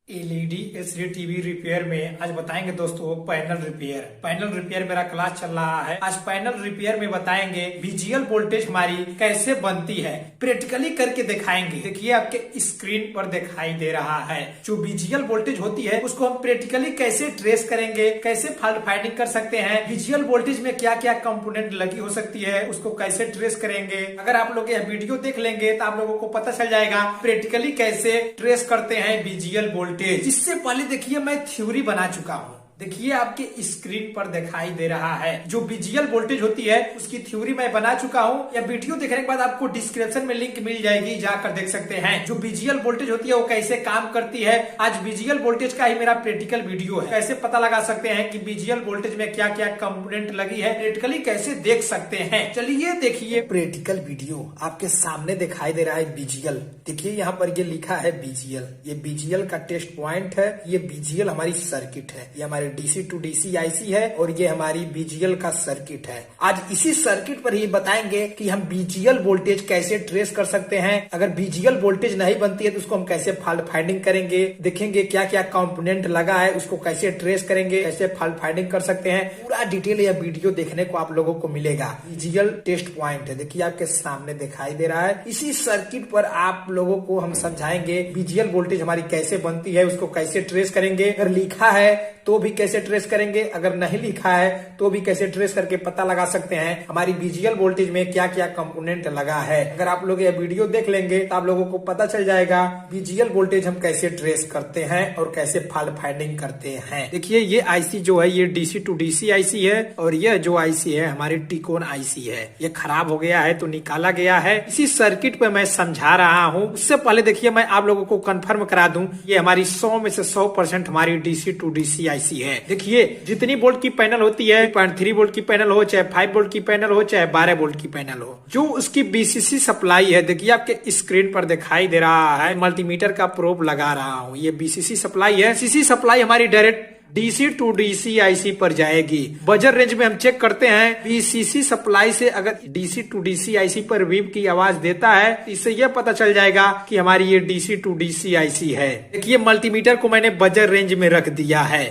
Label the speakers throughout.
Speaker 1: LED LCD TV repair में आज बताएंगे दोस्तों पैनल रिपेयर मेरा क्लास चल रहा है। आज पैनल रिपेयर में बताएंगे बीजीएल वोल्टेज हमारी कैसे बनती है, प्रैक्टिकली करके दिखाएंगे। देखिए आपके स्क्रीन पर दिखाई दे रहा है जो बीजीएल वोल्टेज होती है उसको हम प्रैक्टिकली कैसे ट्रेस करेंगे, कैसे फॉल्ट फाइंडिंग कर सकते हैं, बीजीएल वोल्टेज में क्या क्या कंपोनेंट लगी हो सकती है उसको कैसे ट्रेस करेंगे। अगर आप लोग यह वीडियो देख लेंगे तो आप लोगों को पता चल जाएगा प्रैक्टिकली कैसे ट्रेस करते हैं बीजीएल वोल्टेज। इससे पहले देखिए मैं थ्योरी बना चुका हूँ। देखिए आपके स्क्रीन पर दिखाई दे रहा है जो बीजीएल वोल्टेज होती है उसकी थ्योरी मैं बना चुका हूँ। यह वीडियो देखने के बाद आपको डिस्क्रिप्शन में लिंक मिल जाएगी, जाकर देख सकते हैं। जो बीजीएल वोल्टेज होती है वो कैसे काम करती है। आज बीजीएल वोल्टेज का ही मेरा प्रैक्टिकल वीडियो है। कैसे पता लगा सकते हैं कि बीजीएल वोल्टेज में क्या क्या कंपोनेंट लगी है, प्रैक्टिकली कैसे देख सकते हैं। चलिए देखिए प्रैक्टिकल वीडियो आपके सामने दिखाई दे रहा है। बीजीएल देखिए यहाँ पर ये लिखा है बीजीएल, ये बीजीएल का टेस्ट पॉइंट है। ये बीजीएल हमारी सर्किट है, ये हमारे डीसी टू डीसी आईसी है और ये हमारी बीजीएल का सर्किट है। आज इसी सर्किट पर ही बताएंगे कि हम बीजीएल वोल्टेज कैसे ट्रेस कर सकते हैं। अगर बीजीएल वोल्टेज नहीं बनती है तो उसको हम कैसे फॉल्ट फाइंडिंग करेंगे, देखेंगे क्या क्या कंपोनेंट लगा है, उसको कैसे ट्रेस करेंगे, कैसे फॉल्ट फाइंडिंग कर सकते हैं। पूरा डिटेल यह वीडियो देखने को आप लोगों को मिलेगा। बीजीएल टेस्ट पॉइंट है, देखिए आपके सामने दिखाई दे रहा है। इसी सर्किट पर आप लोगों को हम समझाएंगे बीजीएल वोल्टेज हमारी कैसे बनती है, उसको कैसे ट्रेस करेंगे। अगर लिखा है तो भी कैसे ट्रेस करेंगे, अगर नहीं लिखा है तो भी कैसे ट्रेस करके पता लगा सकते हैं हमारी बीजीएल वोल्टेज में क्या क्या कंपोनेंट लगा है। अगर आप लोग ये वीडियो देख लेंगे तो आप लोगों को पता चल जाएगा बीजीएल वोल्टेज हम कैसे ट्रेस करते हैं और कैसे फॉल्ट फाइंडिंग करते हैं। देखिए ये आईसी जो है ये डीसी टू डीसी आईसी है और यह जो आईसी है हमारी टिकोन आईसी है। ये खराब हो गया है तो निकाला गया है। इसी सर्किट पे मैं समझा रहा हूँ। उससे पहले देखिए मैं आप लोगों को कंफर्म करा दूं, ये हमारी 100 में से 100% हमारी डीसी टू डीसी आईसी है। देखिए जितनी वोल्ट की पैनल होती है, 3 वोल्ट की पैनल हो, चाहे 5 वोल्ट की पैनल हो, चाहे 12 वोल्ट की पैनल हो, जो उसकी बीसीसी सप्लाई है देखिए आपके स्क्रीन पर दिखाई दे रहा है। मल्टीमीटर का प्रोब लगा रहा हूँ, ये बीसीसी सप्लाई है। सीसी सप्लाई हमारी direct DC to DC IC पर जाएगी। बजर रेंज में हम चेक करते हैं बीसीसी सप्लाई से अगर डीसी टू डीसी आईसी पर वीव की आवाज देता है तो इससे यह पता चल जाएगा कि हमारी ये डीसी टू डीसी आईसी है। देखिए मल्टीमीटर को मैंने बजर रेंज में रख दिया है।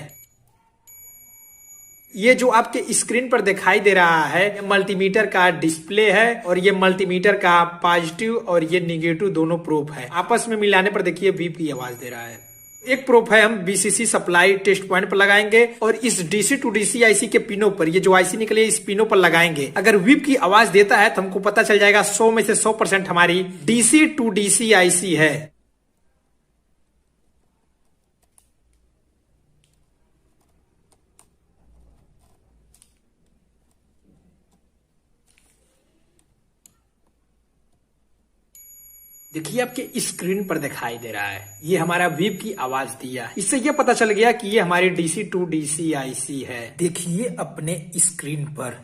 Speaker 1: ये जो आपके स्क्रीन पर दिखाई दे रहा है ये मल्टीमीटर का डिस्प्ले है और ये मल्टीमीटर का पॉजिटिव और ये निगेटिव दोनों प्रोब है। आपस में मिलाने पर देखिए वीव की आवाज दे रहा है। एक प्रोब है हम बीसीसी सप्लाई टेस्ट पॉइंट पर लगाएंगे और इस डीसी टू डीसी आईसी के पिनों पर, ये जो आईसी निकले इस पिनों पर लगाएंगे। अगर वीव की आवाज देता है तो हमको पता चल जाएगा 100 में से 100% हमारी डीसी टू डीसी आईसी है। देखिए आपके स्क्रीन पर दिखाई दे रहा है ये हमारा वीव की आवाज दिया। इससे ये पता चल गया कि ये हमारी डीसी टू डीसी आईसी है। देखिए अपने स्क्रीन पर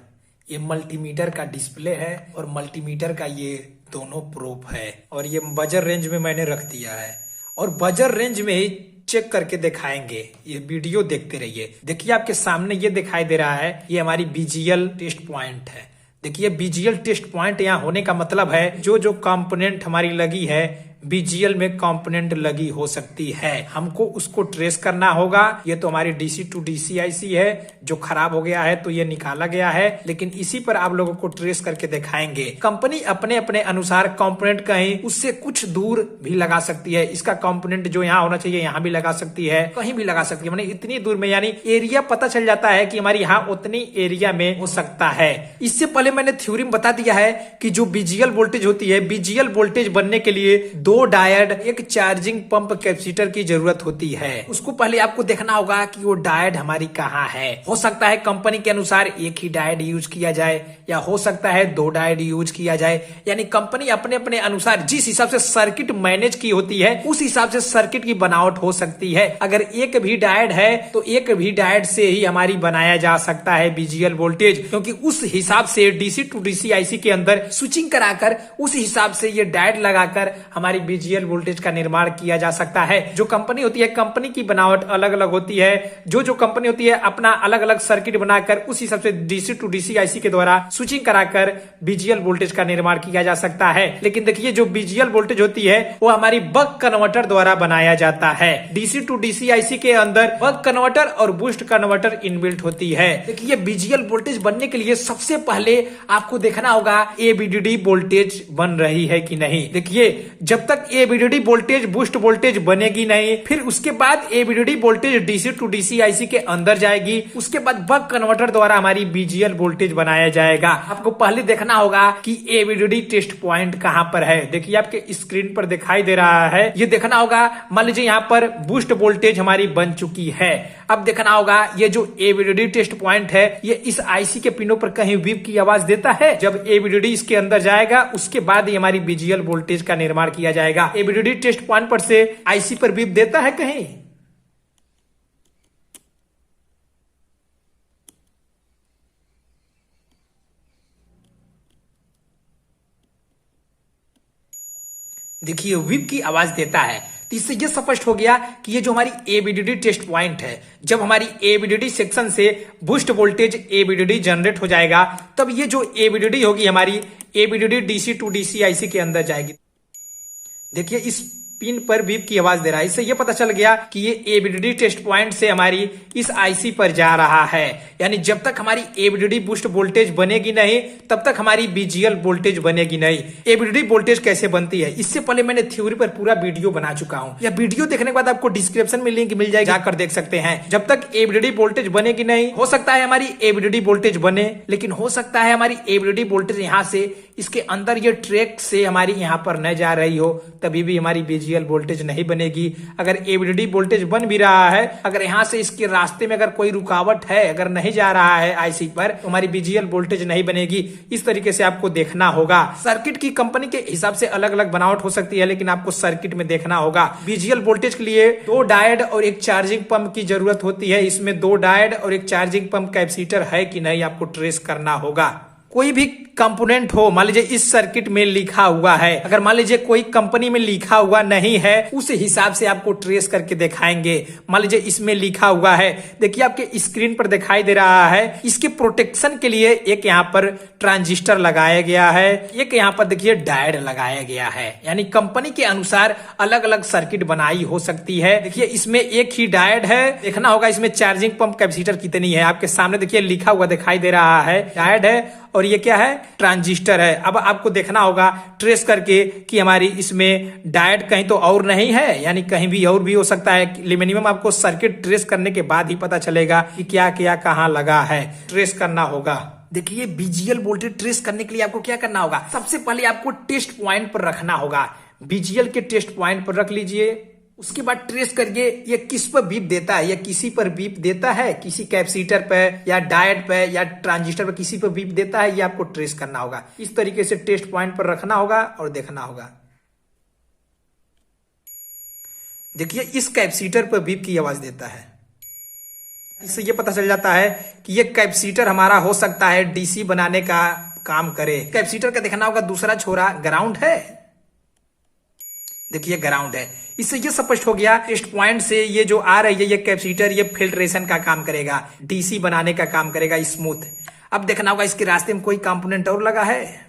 Speaker 1: ये मल्टीमीटर का डिस्प्ले है और मल्टीमीटर का ये दोनों प्रोब है और ये बजर रेंज में मैंने रख दिया है और बजर रेंज में ही चेक करके दिखाएंगे। ये वीडियो देखते रहिए। देखिए आपके सामने ये दिखाई दे रहा है ये हमारी बीजीएल टेस्ट पॉइंट है। देखिए बीजीएल टेस्ट पॉइंट यहाँ होने का मतलब है जो जो कंपोनेंट हमारी लगी है बीजीएल में कंपोनेंट लगी हो सकती है, हमको उसको ट्रेस करना होगा। ये तो हमारी डीसी टू डीसी आईसी है जो खराब हो गया है तो ये निकाला गया है, लेकिन इसी पर आप लोगों को ट्रेस करके दिखाएंगे। कंपनी अपने अपने अनुसार कंपोनेंट कहीं उससे कुछ दूर भी लगा सकती है। इसका कंपोनेंट जो यहाँ होना चाहिए यहाँ भी लगा सकती है, कहीं भी लगा सकती है, माने इतनी दूर में, यानी एरिया पता चल जाता है कि हमारी यहाँ उतनी एरिया में हो सकता है। इससे पहले मैंने थ्योरी में बता दिया है कि जो बीजीएल वोल्टेज होती है, बीजीएल वोल्टेज बनने के लिए 2 डायोड, एक चार्जिंग पंप कैपेसिटर की जरूरत होती है। उसको पहले आपको देखना होगा कि वो डायोड हमारी कहाँ है। हो सकता है कंपनी के अनुसार एक ही डायोड यूज किया जाए या हो सकता है 2 डायोड यूज किया जाए, यानी कंपनी अपने अपने अनुसार जिस हिसाब से सर्किट मैनेज की होती है उस हिसाब से सर्किट की बनावट हो सकती है। अगर एक भी डायोड है तो एक भी डायोड से ही हमारी बनाया जा सकता है बीजीएल वोल्टेज, क्योंकि उस हिसाब से डीसी टू डीसी आईसी के अंदर स्विचिंग कराकर उस हिसाब से ये डायोड लगाकर हमारी हमारी बीजीएल वोल्टेज का निर्माण किया जा सकता है। जो कंपनी होती है, कंपनी की बनावट अलग अलग होती है। जो कंपनी होती है अपना अलग अलग सर्किट बनाकर उस हिसाब से डीसी टू डीसी आईसी के द्वारा स्विचिंग कराकर बीजीएल वोल्टेज का निर्माण किया जा सकता है। लेकिन देखिए जो बीजीएल वोल्टेज होती है वो हमारी बक कन्वर्टर द्वारा बनाया जाता है। डीसी टू डीसी आईसी के अंदर बक कन्वर्टर और बूस्ट कन्वर्टर इनबिल्ट होती है। देखिए बीजीएल वोल्टेज बनने के लिए सबसे पहले आपको देखना होगा एबीडीडी वोल्टेज बन रही है कि नहीं। देखिए जब तक एबीडीडी वोल्टेज बूस्ट वोल्टेज बनेगी नहीं, फिर उसके बाद ABDD voltage DC to DC IC के अंदर जाएगी, उसके बाद बक कन्वर्टर द्वारा हमारी बीजीएल वोल्टेज बनाया जाएगा। आपको पहले देखना होगा कि एबीडीडी टेस्ट पॉइंट कहां पर है। देखिए आपके स्क्रीन पर दिखाई दे रहा है, ये देखना होगा। मान लीजिए यहाँ पर बूस्ट वोल्टेज हमारी बन चुकी है। अब देखना होगा ये जो एबीडीडी टेस्ट पॉइंट है ये इस आईसी के पिनों पर कहीं बीप की आवाज देता है। जब एबीडीडी इसके अंदर जाएगा उसके बाद ही हमारी बीजीएल वोल्टेज का निर्माण किया जाएगा। एबीडीडी टेस्ट पॉइंट पर से आईसी पर बीप देता है कहीं? देखिए विप की आवाज देता है। तो इससे यह स्पष्ट हो गया कि ये जो हमारी एबीडीडी टेस्ट पॉइंट है, जब हमारी एबीडीडी सेक्शन से बूस्ट वोल्टेज एबीडीडी जनरेट हो जाएगा तब ये जो एबीडीडी होगी हमारी एबीडीडी डीसी टू डीसी आईसी के अंदर जाएगी। देखिए इस पिन पर बीप की आवाज दे रहा है। इससे यह पता चल गया कि ये एबीडीडी टेस्ट पॉइंट से हमारी इस आईसी पर जा रहा है। यानी जब तक हमारी एबीडीडी बूस्ट वोल्टेज बनेगी नहीं तब तक हमारी बीजीएल वोल्टेज बनेगी नहीं। एबीडीडी वोल्टेज कैसे बनती है इससे पहले मैंने थ्योरी पर पूरा वीडियो बना चुका हूं। यह वीडियो देखने के बाद आपको डिस्क्रिप्शन में लिंक मिल जाएगा, जाकर देख सकते हैं। जब तक एबीडीडी वोल्टेज बनेगी नहीं, हो सकता है हमारी एबीडीडी वोल्टेज बने, लेकिन हो सकता है हमारी एबीडीडी वोल्टेज यहाँ से इसके अंदर ये ट्रैक से हमारी यहाँ पर न जा रही हो, तभी भी हमारी बीजीएल वोल्टेज नहीं बनेगी। अगर एबीडीडी वोल्टेज बन भी रहा है, अगर यहाँ से इसके रास्ते में अगर कोई रुकावट है, अगर नहीं जा रहा है आईसी पर, तो हमारी बीजीएल वोल्टेज नहीं बनेगी। इस तरीके से आपको देखना होगा। सर्किट की कंपनी के हिसाब से अलग अलग बनावट हो सकती है, लेकिन आपको सर्किट में देखना होगा। बीजीएल वोल्टेज के लिए 2 डायोड और एक चार्जिंग पंप की जरूरत होती है। इसमें 2 डायोड और एक चार्जिंग पंप कैपेसिटर है कि नहीं आपको ट्रेस करना होगा। कोई भी कंपोनेंट हो, मान लीजिए इस सर्किट में लिखा हुआ है, अगर मान लीजिए कोई कंपनी में लिखा हुआ नहीं है, उस हिसाब से आपको ट्रेस करके दिखाएंगे। मान लीजिए इसमें लिखा हुआ है, देखिए आपके स्क्रीन पर दिखाई दे रहा है। इसके प्रोटेक्शन के लिए एक यहाँ पर ट्रांजिस्टर लगाया गया है, एक यहाँ पर देखिए डायोड लगाया गया है। यानी कंपनी के अनुसार अलग अलग सर्किट बनाई हो सकती है। देखिए इसमें एक ही डायोड है, देखना होगा इसमें चार्जिंग पंप कैपेसिटर कितनी है। आपके सामने देखिए लिखा हुआ दिखाई दे रहा है, डायोड है और ये क्या है, ट्रांजिस्टर है। अब आपको देखना होगा ट्रेस करके कि हमारी इसमें डायोड कहीं तो और नहीं है, यानी कहीं भी और भी हो सकता है। मिनिमम आपको सर्किट ट्रेस करने के बाद ही पता चलेगा कि क्या क्या कहाँ लगा है। ट्रेस करना होगा। देखिए बीजीएल वोल्टेज ट्रेस करने के लिए आपको क्या करना होगा, सबसे पहले आपको टेस्ट पॉइंट पर रखना होगा। बीजीएल के टेस्ट पॉइंट पर रख लीजिए। उसके बाद ट्रेस करिए ये किस पर बीप देता है, या किसी पर बीप देता है, किसी कैपेसिटर पे या डायोड पे या ट्रांजिस्टर पे किसी पर बीप देता है, ये आपको ट्रेस करना होगा। इस तरीके से टेस्ट पॉइंट पर रखना होगा और देखना होगा। देखिए इस कैपेसिटर पर बीप की आवाज देता है। इससे ये पता चल जाता है कि ये कैपेसिटर हमारा हो सकता है डीसी बनाने का काम करे। कैपेसिटर का देखना होगा दूसरा छोरा ग्राउंड है, देखिए ग्राउंड है। इससे ये स्पष्ट हो गया टेस्ट पॉइंट से ये जो आ रही है ये कैपेसिटर, ये फिल्ट्रेशन का काम करेगा, डीसी बनाने का काम करेगा स्मूथ। अब देखना होगा इसके रास्ते में कोई कंपोनेंट और लगा है।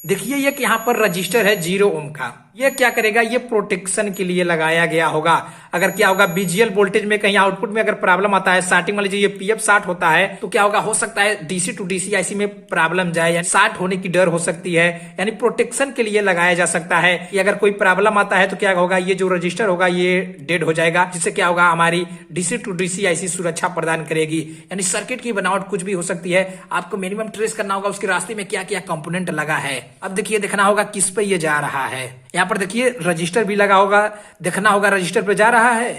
Speaker 1: देखिए ये यहाँ पर रजिस्टर है 0 ओम का, ये क्या करेगा, ये प्रोटेक्शन के लिए लगाया गया होगा। अगर क्या होगा बीजीएल वोल्टेज में कहीं आउटपुट में अगर प्रॉब्लम आता है, स्टार्टिंग मान लीजिए ये पीएफ शॉर्ट होता है, तो क्या होगा, हो सकता है डीसी टू डीसी आईसी में प्रॉब्लम जाए, यानी शॉर्ट होने की डर हो सकती है। यानी प्रोटेक्शन के लिए लगाया जा सकता है कि अगर कोई प्रॉब्लम आता है तो क्या होगा, ये जो रजिस्टर होगा ये डेड हो जाएगा, जिससे क्या होगा हमारी डीसी टू डीसी आईसी सुरक्षा प्रदान करेगी। यानी सर्किट की बनावट कुछ भी हो सकती है, आपको मिनिमम ट्रेस करना होगा उसके रास्ते में क्या क्या कंपोनेंट लगा है। अब देखिए देखना होगा किस पे ये जा रहा है। यहाँ पर देखिए रजिस्टर भी लगा होगा, देखना होगा रजिस्टर पे जा रहा है।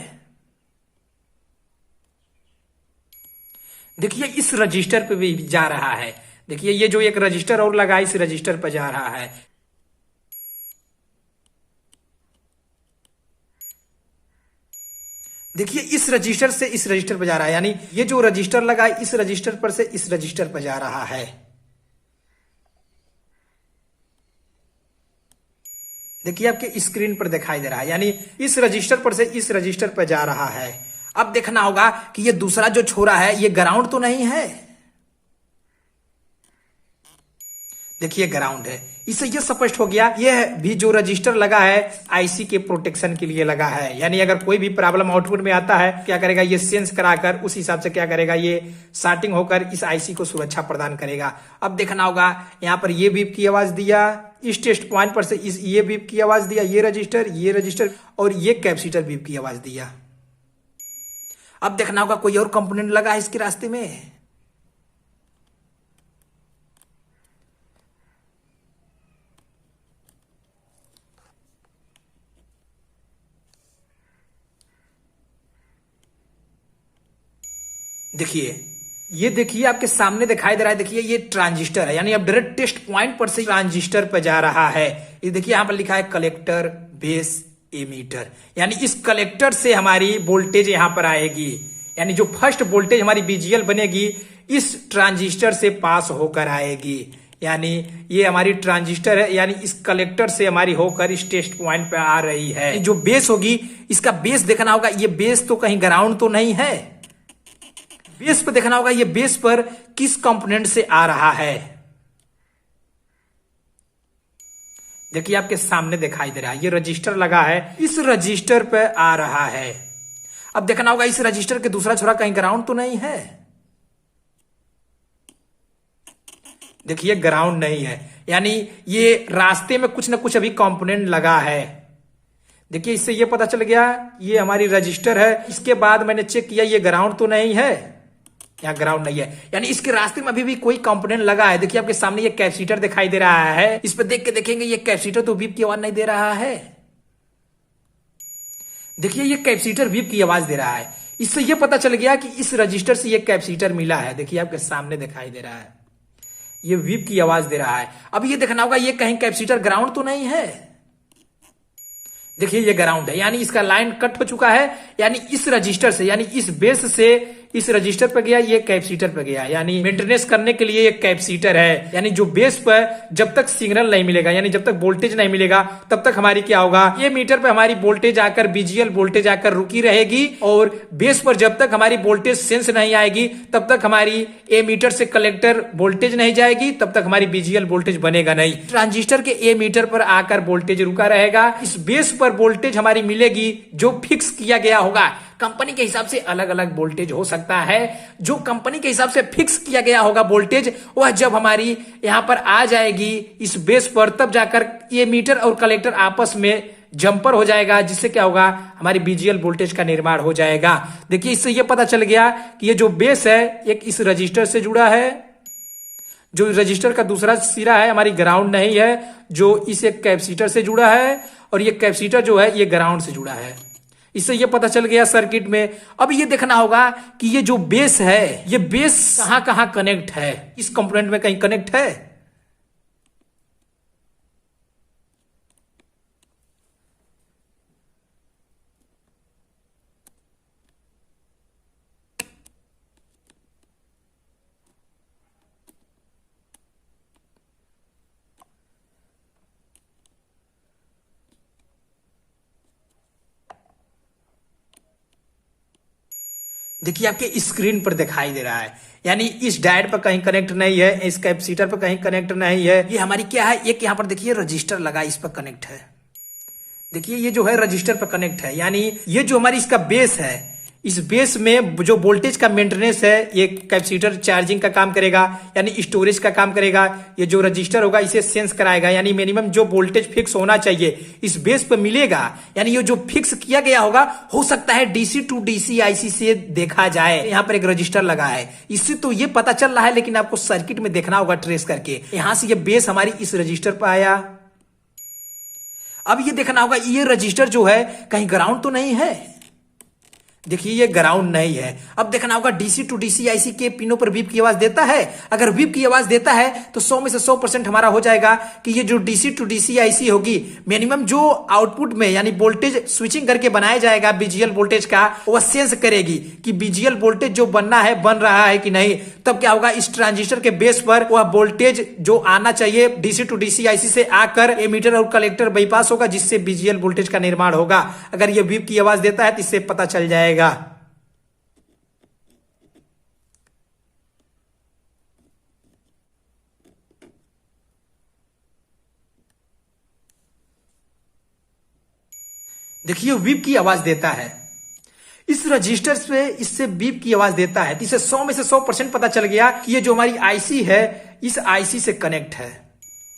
Speaker 1: देखिए इस रजिस्टर पे भी जा रहा है। देखिए ये जो एक रजिस्टर और लगा इस रजिस्टर पे जा रहा है। देखिए इस रजिस्टर से इस रजिस्टर पे जा रहा है, यानी ये जो रजिस्टर लगा इस रजिस्टर पर से इस रजिस्टर पे जा रहा है। देखिए आपके स्क्रीन पर दिखाई दे रहा है, यानी इस रजिस्टर पर से इस रजिस्टर पर जा रहा है। अब देखना होगा कि ये दूसरा जो छोरा है ये ग्राउंड तो नहीं है। देखिए ग्राउंड है, इससे ये स्पष्ट हो गया ये भी जो रजिस्टर लगा है आईसी के प्रोटेक्शन के लिए लगा है। यानी अगर कोई भी प्रॉब्लम आउटपुट में आता है क्या करेगा, ये सेंस कराकर उस हिसाब से क्या करेगा, ये शार्टिंग होकर इस आईसी को सुरक्षा प्रदान करेगा। अब देखना होगा यहाँ पर ये बीप की आवाज दिया, इस टेस्ट पॉइंट पर से इस ये बीप की आवाज दिया, ये रजिस्टर और ये कैपेसिटर बीप की आवाज दिया। अब देखना होगा कोई और कंपोनेंट लगा है इसके रास्ते में। ये देखिए आपके सामने दिखाई दे रहा है, देखिए ये ट्रांजिस्टर है, यानी अब डायरेक्ट टेस्ट पॉइंट पर से ट्रांजिस्टर पर जा रहा है। ये देखिए यहां पर लिखा है कलेक्टर बेस एमीटर, यानी इस कलेक्टर से हमारी वोल्टेज यहां पर आएगी। यानी जो फर्स्ट वोल्टेज हमारी बीजीएल बनेगी इस ट्रांजिस्टर से पास होकर आएगी। यानी ये हमारी ट्रांजिस्टर है, यानी इस कलेक्टर से हमारी होकर इस टेस्ट पॉइंट पे आ रही है। जो बेस होगी इसका बेस देखना होगा, ये बेस तो कहीं ग्राउंड तो नहीं है। बेस पर देखना होगा ये बेस पर किस कंपोनेंट से आ रहा है। देखिए आपके सामने दिखाई दे रहा है ये रजिस्टर लगा है, इस रजिस्टर पे आ रहा है। अब देखना होगा इस रजिस्टर के दूसरा छोरा कहीं ग्राउंड तो नहीं है। देखिए ग्राउंड नहीं है, यानी ये रास्ते में कुछ ना कुछ अभी कंपोनेंट लगा है। देखिए इससे ये पता चल गया ये हमारी रजिस्टर है। इसके बाद मैंने चेक किया ये ग्राउंड तो नहीं है, यहाँ ग्राउंड नहीं है, यानी इसके रास्ते में अभी भी कोई कंपोनेंट लगा है। देखिए आपके सामने ये कैपेसिटर दिखाई दे रहा है, इस पर देख के देखेंगे ये कैपेसिटर तो बीप की आवाज नहीं दे रहा है। देखिए ये कैपेसिटर बीप की आवाज दे रहा है, इससे ये पता चल गया कि इस रजिस्टर से ये कैपेसिटर मिला है। देखिए आपके सामने दिखाई दे रहा है ये बीप की आवाज दे रहा है। अब ये देखना होगा ये कहीं कैपेसिटर ग्राउंड तो नहीं है। देखिए ये ग्राउंड है, यानी इसका लाइन कट हो चुका है, यानी इस रजिस्टर से, यानी इस बेस से इस रजिस्टर पे गया, ये कैपेसिटर पे गया। यानी मेंटेनेंस करने के लिए एक कैपेसिटर है, यानी जो बेस पर जब तक सिग्नल नहीं मिलेगा, यानी जब तक वोल्टेज नहीं मिलेगा तब तक हमारी क्या होगा, ये मीटर पे हमारी वोल्टेज आकर बीजीएल वोल्टेज आकर रुकी रहेगी। और बेस पर जब तक हमारी वोल्टेज सेंस नहीं आएगी तब तक हमारी ए मीटर से कलेक्टर वोल्टेज नहीं जाएगी, तब तक हमारी बीजीएल वोल्टेज बनेगा नहीं। ट्रांजिस्टर के ए मीटर पर आकर वोल्टेज रुका रहेगा, इस बेस पर वोल्टेज हमारी मिलेगी जो फिक्स किया गया होगा। कंपनी के हिसाब से अलग अलग वोल्टेज हो सकता है, जो कंपनी के हिसाब से फिक्स किया गया होगा वोल्टेज, वह जब हमारी यहां पर आ जाएगी इस बेस पर, तब जाकर ये मीटर और कलेक्टर आपस में जंपर हो जाएगा, जिससे क्या होगा हमारी बीजीएल वोल्टेज का निर्माण हो जाएगा। देखिए इससे यह पता चल गया कि ये जो बेस है एक इस रजिस्टर से जुड़ा है, जो रजिस्टर का दूसरा सिरा है हमारी ग्राउंड नहीं है, जो इस एक कैपेसिटर से जुड़ा है, और ये कैपेसिटर जो है ये ग्राउंड से जुड़ा है। इससे ये पता चल गया सर्किट में। अब ये देखना होगा कि ये जो बेस है ये बेस कहां कहां कनेक्ट है, इस कंपोनेंट में कहीं कनेक्ट है। देखिए आपके स्क्रीन पर दिखाई दे रहा है, यानी इस डायोड पर कहीं कनेक्ट नहीं है, इस कैपेसिटर पर कहीं कनेक्ट नहीं है। ये हमारी क्या है, एक यहाँ पर देखिए रजिस्टर लगा इस पर कनेक्ट है। देखिए ये जो है रजिस्टर पर कनेक्ट है, यानी ये जो हमारी इसका बेस है, इस बेस में जो वोल्टेज का मेंटेनेंस है ये कैपेसिटर चार्जिंग का काम करेगा, यानी स्टोरेज का काम करेगा। ये जो रजिस्टर होगा इसे सेंस कराएगा, यानी मिनिमम जो वोल्टेज फिक्स होना चाहिए इस बेस पर मिलेगा। यानी ये जो फिक्स किया गया होगा, हो सकता है डीसी टू डीसी आईसी से देखा जाए। यहाँ पर एक रजिस्टर लगा है, इससे तो ये पता चल रहा है, लेकिन आपको सर्किट में देखना होगा ट्रेस करके। यहां से ये बेस हमारी इस रजिस्टर पर आया। अब ये देखना होगा ये रजिस्टर जो है कहीं ग्राउंड तो नहीं है। देखिए ये ग्राउंड नहीं है। अब देखना होगा डीसी टू डीसी आईसी के पिनों पर बीप की आवाज देता है। अगर बीप की आवाज देता है तो 100 में से 100% हमारा हो जाएगा कि ये जो डीसी टू डीसी आईसी होगी, मिनिमम जो आउटपुट में यानी वोल्टेज स्विचिंग करके बनाया जाएगा बीजीएल वोल्टेज का, वह सेंस करेगी कि बीजीएल वोल्टेज जो बनना है बन रहा है कि नहीं। तब क्या होगा, इस ट्रांजिस्टर के बेस पर वह वोल्टेज जो आना चाहिए डीसी टू डीसी आईसी से आकर एमीटर और कलेक्टर बाईपास होगा, जिससे बीजीएल वोल्टेज का निर्माण होगा। अगर यह बीप की आवाज देता है तो इससे पता चल जाएगा। देखिए बीप की आवाज देता है इस रजिस्टर से, इससे बीप की आवाज देता है तो इसे 100 में से 100% पता चल गया कि ये जो हमारी आईसी है इस आईसी से कनेक्ट है।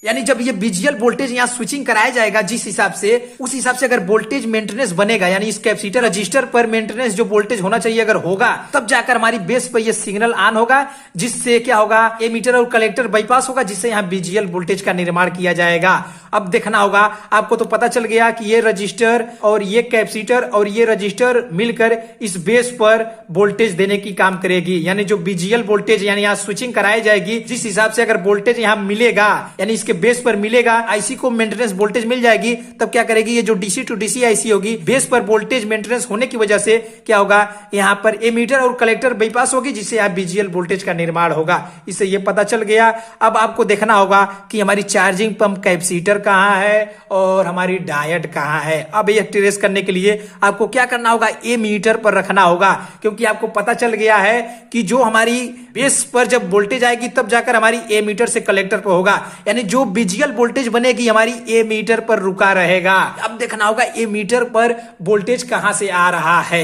Speaker 1: यानी जब ये बीजीएल वोल्टेज यहाँ स्विचिंग कराया जाएगा जिस हिसाब से, उस हिसाब से अगर वोल्टेज मेंटेनेंस बनेगा, यानी इस कैपेसिटर रजिस्टर पर मेंटेनेंस जो वोल्टेज होना चाहिए अगर होगा, तब जाकर हमारी बेस पर ये सिग्नल ऑन होगा, जिससे क्या होगा, एमीटर और कलेक्टर बाईपास होगा, जिससे यहाँ बीजीएल वोल्टेज का निर्माण किया जाएगा। अब देखना होगा, आपको तो पता चल गया कि ये रजिस्टर और ये कैपेसिटर और ये रजिस्टर मिलकर इस बेस पर वोल्टेज देने की काम करेगी। यानी जो बीजीएल वोल्टेज यानी यहाँ स्विचिंग कराई जाएगी, जिस हिसाब से अगर वोल्टेज यहाँ मिलेगा यानी इसके बेस पर मिलेगा, आईसी को मेंटेनेंस वोल्टेज मिल जाएगी, तब क्या करेगी, ये जो डीसी टू डीसी आईसी होगी, बेस पर वोल्टेज मेंटेनेंस होने की वजह से क्या होगा, यहाँ पर एमीटर और कलेक्टर बाईपास होगी, जिससे यहाँ बीजीएल वोल्टेज का निर्माण होगा। इससे ये पता चल गया। अब आपको देखना होगा कि हमारी चार्जिंग पंप कैपेसिटर कहाँ है और हमारी डायोड कहाँ है। अब ये ट्रेस करने के लिए आपको क्या करना होगा, एमीटर पर रखना होगा, क्योंकि आपको पता चल गया है कि जो हमारी बेस पर जब वोल्टेज आएगी तब जाकर हमारी एमीटर से कलेक्टर पर होगा, यानी जो बीजीएल वोल्टेज बनेगी हमारी एमीटर पर रुका रहेगा। अब देखना होगा एमीटर पर वोल्टेज कहां से आ रहा है।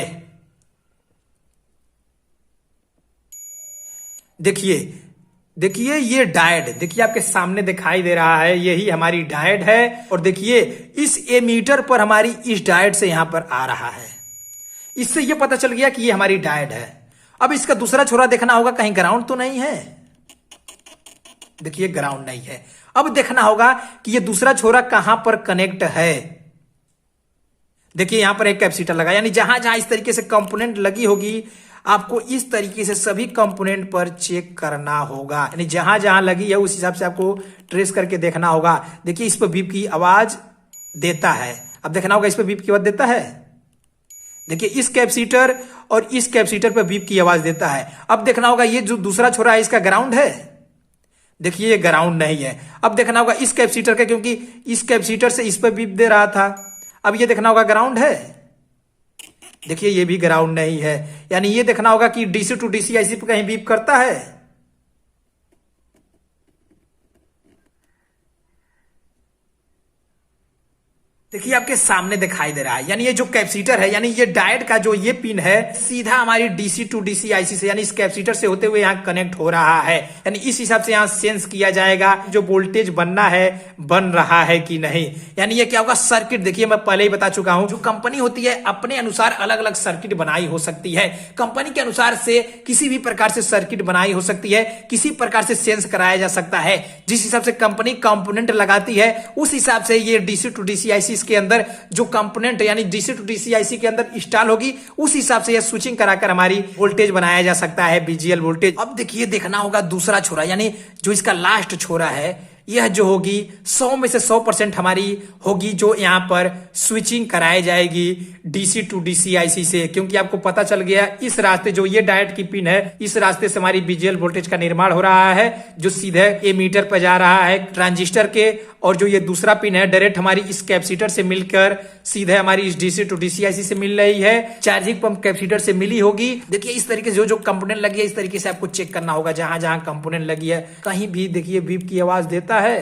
Speaker 1: देखिए ये डायोड, देखिए आपके सामने दिखाई दे रहा है, यही हमारी डायोड है। और देखिए इस एमीटर पर हमारी इस डायोड से यहां पर आ रहा है। इससे यह पता चल गया कि ये हमारी डायोड है। अब इसका दूसरा छोरा देखना होगा, कहीं ग्राउंड तो नहीं है। देखिए ग्राउंड नहीं है। अब देखना होगा कि ये दूसरा छोरा कहां पर कनेक्ट है। देखिए यहां पर एक कैपेसिटर लगा, यानी जहां जहां इस तरीके से कंपोनेंट लगी होगी, आपको इस तरीके से सभी कंपोनेंट पर चेक करना होगा, यानी जहां जहां लगी है उस हिसाब से आपको ट्रेस करके देखना होगा। देखिए इस पर बीप की आवाज देता है। अब देखना होगा इस पर बीप की आवाज देता है। देखिए इस कैपेसिटर और इस कैपेसिटर पर बीप की आवाज देता है। अब देखना होगा ये जो दूसरा छोरा है इसका ग्राउंड है। देखिए ये ग्राउंड नहीं है। अब देखना होगा इस कैपेसिटर का, क्योंकि इस कैपेसिटर से इस पर बीप दे रहा था। अब ये देखना होगा ग्राउंड है। देखिए ये भी ग्राउंड नहीं है, यानी ये देखना होगा कि डीसी टू डीसी आईसी पर कहीं बीप करता है। देखिए आपके सामने दिखाई दे रहा है, यानी ये जो कैपेसिटर है, यानी ये डायोड का जो ये पिन है, सीधा हमारी डीसी टू डीसी आईसी से यानी इस कैपेसिटर से होते हुए यहाँ कनेक्ट हो रहा है। यानी इस हिसाब से यहाँ सेंस किया जाएगा जो वोल्टेज बनना है बन रहा है कि नहीं। यानी ये क्या होगा, सर्किट। देखिए मैं पहले ही बता चुका हूं, जो कंपनी होती है अपने अनुसार अलग अलग सर्किट बनाई हो सकती है। कंपनी के अनुसार से किसी भी प्रकार से सर्किट बनाई हो सकती है, किसी प्रकार से सेंस कराया जा सकता है। जिस हिसाब से कंपनी कंपोनेंट लगाती है उस हिसाब से ये डीसी टू डीसी आईसी के अंदर जो कंपोनेंट यानी डीसी टू डीसी आईसी के अंदर इंस्टॉल होगी, उस हिसाब से यह स्विचिंग कराकर हमारी वोल्टेज बनाया जा सकता है, बीजीएल वोल्टेज। अब देखिए देखना होगा दूसरा छोरा, यानी जो इसका लास्ट छोरा है, यह जो होगी 100 में से 100% हमारी होगी, जो यहाँ पर स्विचिंग कराई जाएगी डीसी टू डीसी आईसी से, क्योंकि आपको पता चल गया इस रास्ते जो ये डायोड की पिन है, इस रास्ते से हमारी बीजीएल वोल्टेज का निर्माण हो रहा है, जो सीधे एमीटर पर जा रहा है ट्रांजिस्टर के। और जो ये दूसरा पिन है डायरेक्ट हमारी इस कैपेसिटर से मिलकर सीधे हमारी इस डीसी टू डीसी आईसी से मिल रही है, चार्जिंग पंप कैपेसिटर से मिली होगी। देखिए इस तरीके से जो जो कंपोनेंट लगी है इस तरीके से आपको चेक करना होगा, जहां जहां कंपोनेंट लगी है कहीं भी देखिए बीप की आवाज देता है।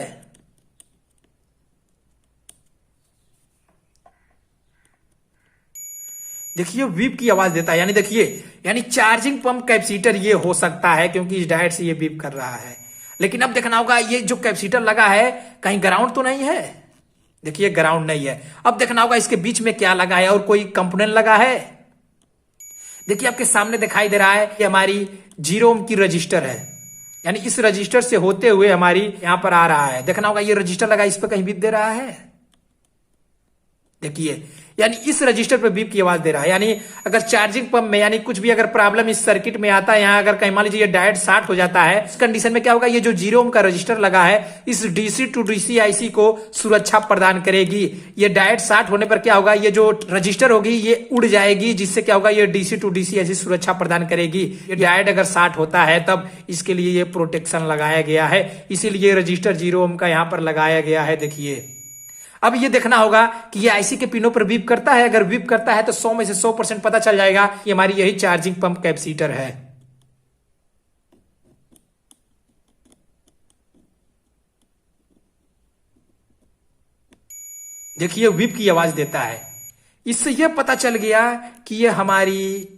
Speaker 1: देखिए बीप की आवाज देता है, यानी देखिए यानी चार्जिंग पंप कैपेसिटर ये हो सकता है, क्योंकि इस डायोड से ये बीप कर रहा है। लेकिन अब देखना होगा ये जो कैपेसिटर लगा है कहीं ग्राउंड तो नहीं है। देखिए ग्राउंड नहीं है। अब देखना होगा इसके बीच में क्या लगा है और कोई कंपोनेंट लगा है। देखिए आपके सामने दिखाई दे रहा है कि हमारी 0 ओम की रजिस्टर है, यानी इस रजिस्टर से होते हुए हमारी यहां पर आ रहा है। देखना होगा ये रजिस्टर लगा, इस पर कहीं बीप दे रहा है। देखिए यानी इस रजिस्टर पे बीप की आवाज दे रहा है। यानी अगर चार्जिंग पंप में यानी कुछ भी अगर प्रॉब्लम इस सर्किट में आता है, यहाँ अगर कहीं मान लीजिए ये डायोड शॉर्ट हो जाता है, इस कंडीशन में क्या होगा, ये जो 0 ओम का रजिस्टर लगा है इस डीसी टू डीसी आईसी को सुरक्षा प्रदान करेगी। ये डायोड शॉर्ट होने पर क्या होगा, ये जो रजिस्टर होगी ये उड़ जाएगी, जिससे क्या होगा, ये डीसी टू डीसी आईसी सुरक्षा प्रदान करेगी। ये डायोड अगर शॉर्ट होता है तब इसके लिए ये प्रोटेक्शन लगाया गया है, इसीलिए रजिस्टर 0 ओम का यहाँ पर लगाया गया है। देखिए अब ये देखना होगा कि ये आईसी के पिनों पर बीप करता है। अगर बीप करता है तो 100 में से 100% पता चल जाएगा कि हमारी यही चार्जिंग पंप कैपेसिटर है। देखिए बीप की आवाज देता है, इससे यह पता चल गया कि ये हमारी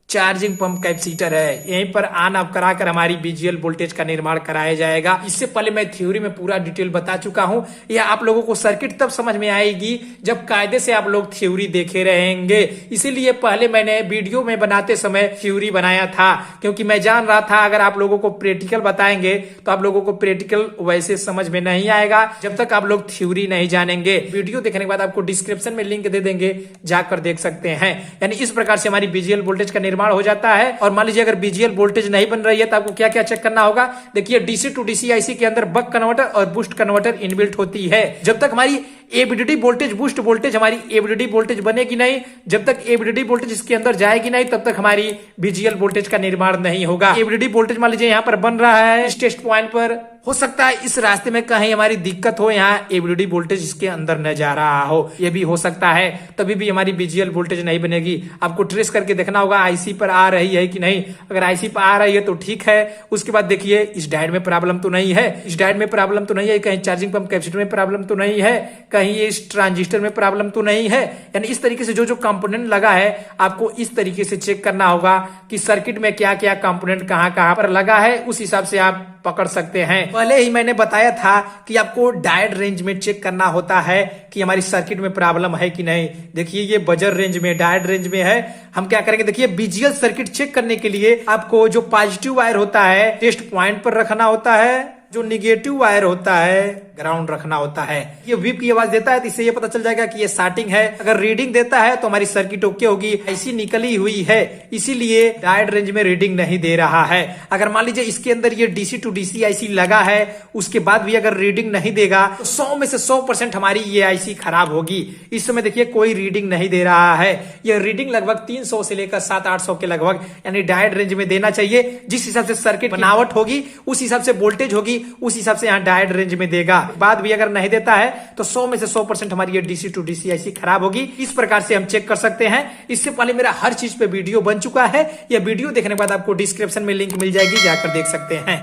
Speaker 1: चार्जिंग पंप कैपेसिटर है। यहीं पर ऑन ऑफ कराकर हमारी बीजीएल वोल्टेज का निर्माण कराया जाएगा। इससे पहले मैं थ्योरी में पूरा डिटेल बता चुका हूं। यह आप लोगों को सर्किट तब समझ में आएगी जब कायदे से आप लोग थ्योरी देखे रहेंगे। इसीलिए पहले मैंने वीडियो में बनाते समय थ्योरी बनाया था, क्योंकि मैं जान रहा था अगर आप लोगों को प्रैक्टिकल बताएंगे तो आप लोगों को प्रैक्टिकल वैसे समझ में नहीं आएगा जब तक आप लोग थ्योरी नहीं जानेंगे। वीडियो देखने के बाद आपको डिस्क्रिप्शन में लिंक दे देंगे, जाकर देख सकते हैं। यानी इस प्रकार से हमारी बीजीएल वोल्टेज का हो जाता है। और मान लीजिए अगर बीजीएल वोल्टेज नहीं बन रही है तो आपको क्या क्या चेक करना होगा। देखिए डीसी टू डीसी आईसी के अंदर बक कन्वर्टर और बूस्ट कन्वर्टर इनबिल्ट होती है। जब तक हमारी एबीडीडी वोल्टेज बूस्ट वोल्टेज हमारी एबीडीडी वोल्टेज बनेगी नहीं, जब तक एबीडीडी वोल्टेज इसके अंदर जाएगी नहीं तब तक हमारी बीजीएल वोल्टेज का निर्माण नहीं होगा। एबीडीडी वोल्टेज मान लीजिए यहाँ पर बन रहा है इस टेस्ट पॉइंट पर, हो सकता है इस रास्ते में कहीं हमारी दिक्कत हो, यहाँ एबीडीडी वोल्टेज इसके अंदर न जा रहा हो, ये भी हो सकता है, तभी भी हमारी बीजीएल वोल्टेज नहीं बनेगी। आपको ट्रेस करके देखना होगा आईसी पर आ रही है कि नहीं। अगर आईसी पर आ रही है तो ठीक है। उसके बाद देखिए इस डायोड में प्रॉब्लम तो नहीं है, इस डायोड में प्रॉब्लम तो नहीं है, कहीं चार्जिंग पंप कैपेसिटर में प्रॉब्लम तो नहीं है, कहीं इस ट्रांजिस्टर में प्रॉब्लम तो नहीं है। यानी इस तरीके से जो जो कंपोनेंट लगा है आपको इस तरीके से चेक करना होगा कि सर्किट में क्या क्या कंपोनेंट कहां कहां पर लगा है, उस हिसाब से आप पकड़ सकते हैं। पहले ही मैंने बताया था कि आपको डायोड रेंज में चेक करना होता है कि हमारी सर्किट में प्रॉब्लम है कि नहीं। देखिए ये बजर रेंज में, डायोड रेंज में है। हम क्या करेंगे, देखिए बीजीएल सर्किट चेक करने के लिए आपको जो पॉजिटिव वायर होता है टेस्ट पॉइंट पर रखना होता है, जो निगेटिव वायर होता है ग्राउंड रखना होता है। ये बीप की आवाज देता है तो इससे ये पता चल जाएगा कि ये स्टार्टिंग है। अगर रीडिंग देता है तो हमारी सर्किट ओके होगी, ऐसी निकली हुई है, इसीलिए डायोड रेंज में रीडिंग नहीं दे रहा है। अगर मान लीजिए इसके अंदर ये डीसी टू डीसी आईसी लगा है, उसके बाद भी अगर रीडिंग नहीं देगा तो 100 में से 100% हमारी ये आईसी खराब होगी। इस समय देखिए कोई रीडिंग नहीं दे रहा है। ये रीडिंग लगभग 300 से लेकर 700-800 के लगभग यानी डायोड रेंज में देना चाहिए। जिस हिसाब से सर्किट बनावट होगी उस हिसाब से वोल्टेज होगी, उस हिसाब से यहाँ डायोड रेंज में देगा। बाद भी अगर नहीं देता है तो 100 में से 100% हमारी ये डीसी टू डीसी आईसी खराब होगी। इस प्रकार से हम चेक कर सकते हैं। इससे पहले मेरा हर चीज पे वीडियो बन चुका है। यह वीडियो देखने के बाद आपको डिस्क्रिप्शन में लिंक मिल जाएगी, जाकर देख सकते हैं।